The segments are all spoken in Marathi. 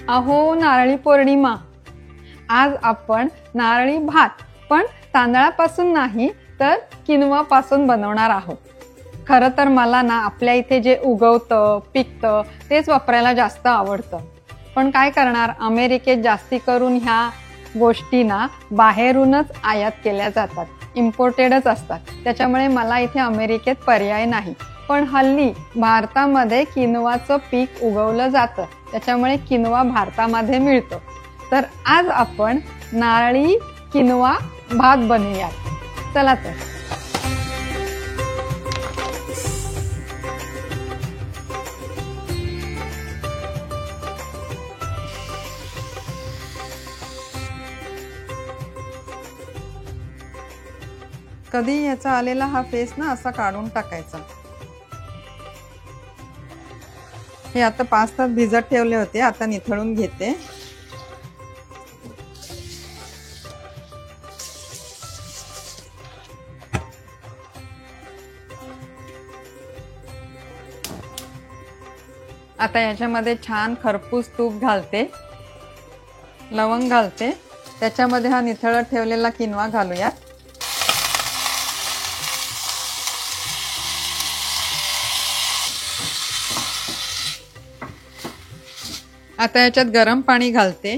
अहो नारळी पौर्णिमा, आज आपण नारळी भात पण तांदळापासून नाही तर किनवा पासून बनवणार आहोत। खरं तर मला ना आपल्या इथे जे उगवतं पिकतं तेच वापरायला जास्त आवडतं, पण काय करणार, अमेरिकेत जास्ती करून ह्या गोष्टी ना बाहेरूनच आयात केल्या जातात, इम्पोर्टेडच असतात। त्याच्यामुळे मला इथे अमेरिकेत पर्याय नाही। पण हल्ली भारतामध्ये किनवाचं पीक उगवलं जातं, त्याच्यामुळे किनवा भारतामध्ये मिळतो। तर आज आपण नारळी किनवा भात बनवूयात। चला तर कधी याचा आलेला हा फेस ना असा काढून टाकायचा। हे आता 5 तास भिजत ठेवले होते, आता निथळून घेते। आता याच्यामध्ये छान खरपूस तूप घालते, लवंग घालते, त्याच्यामध्ये हा निथळत ठेवलेला किनवा घालूयात। आता याच्यात गरम पाणी घालते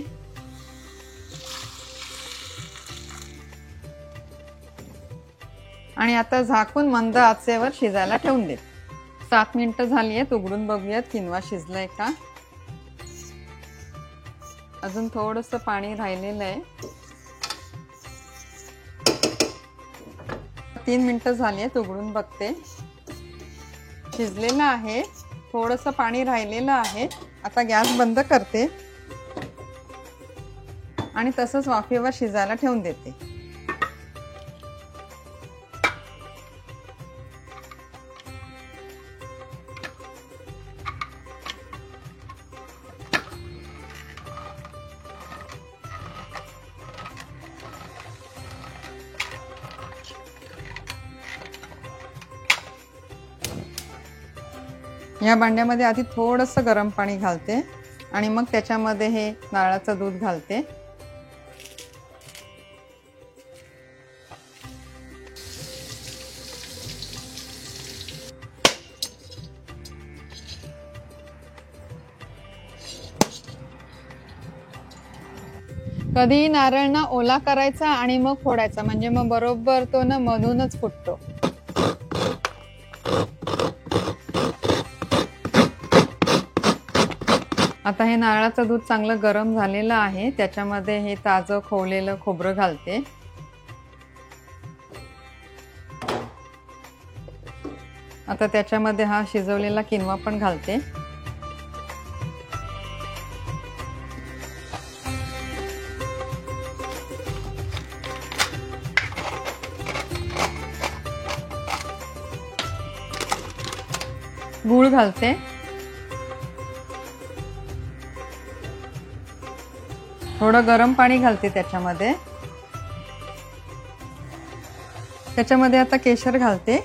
आणि आता झाकून मंद आचेवर शिजायला ठेवून दे। 7 मिनिटं झाली आहेत, उघडून बघूयात किनवा शिजलाय का। अजून थोडंसं पाणी राहिलेलं आहे। 3 मिनिटं झाली आहेत, उघडून बघते, शिजलेलं आहे। थोडंसं पाणी राहिलेलं आहे। आता गॅस बंद करते आणि तसंच वाफेवर शिजायला ठेवून देते। या भांड्यामध्ये आधी थोडंसं गरम पाणी घालते आणि मग त्याच्यामध्ये हे नारळाचं दूध घालते। कधी नारळ ना ओला करायचा आणि मग फोडायचा, म्हणजे मग बरोबर तो ना मधूनच फुटतो। आता हे नारळाचं दूध चांगलं गरम झालेलं आहे, त्याच्यामध्ये हे ताजं खोवलेलं खोबरं घालते। आता त्याच्यामध्ये हा शिजवलेला किनवा पण घालते। गूळ घालते, थोडं गरम पाणी घालते त्याच्यामध्ये। त्याच्यामध्ये आता केशर घालते।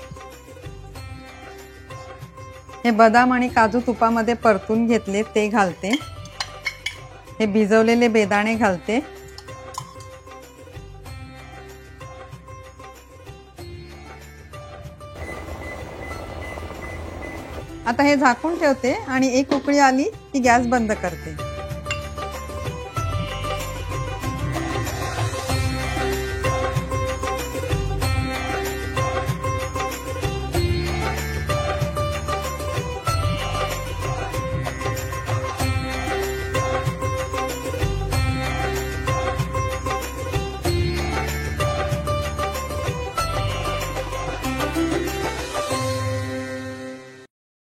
हे बदाम आणि काजू तुपामध्ये परतून घेतले ते घालते। हे भिजवलेले बेदाणे घालते। आता हे झाकून ठेवते आणि एक उकळी आली की गॅस बंद करते।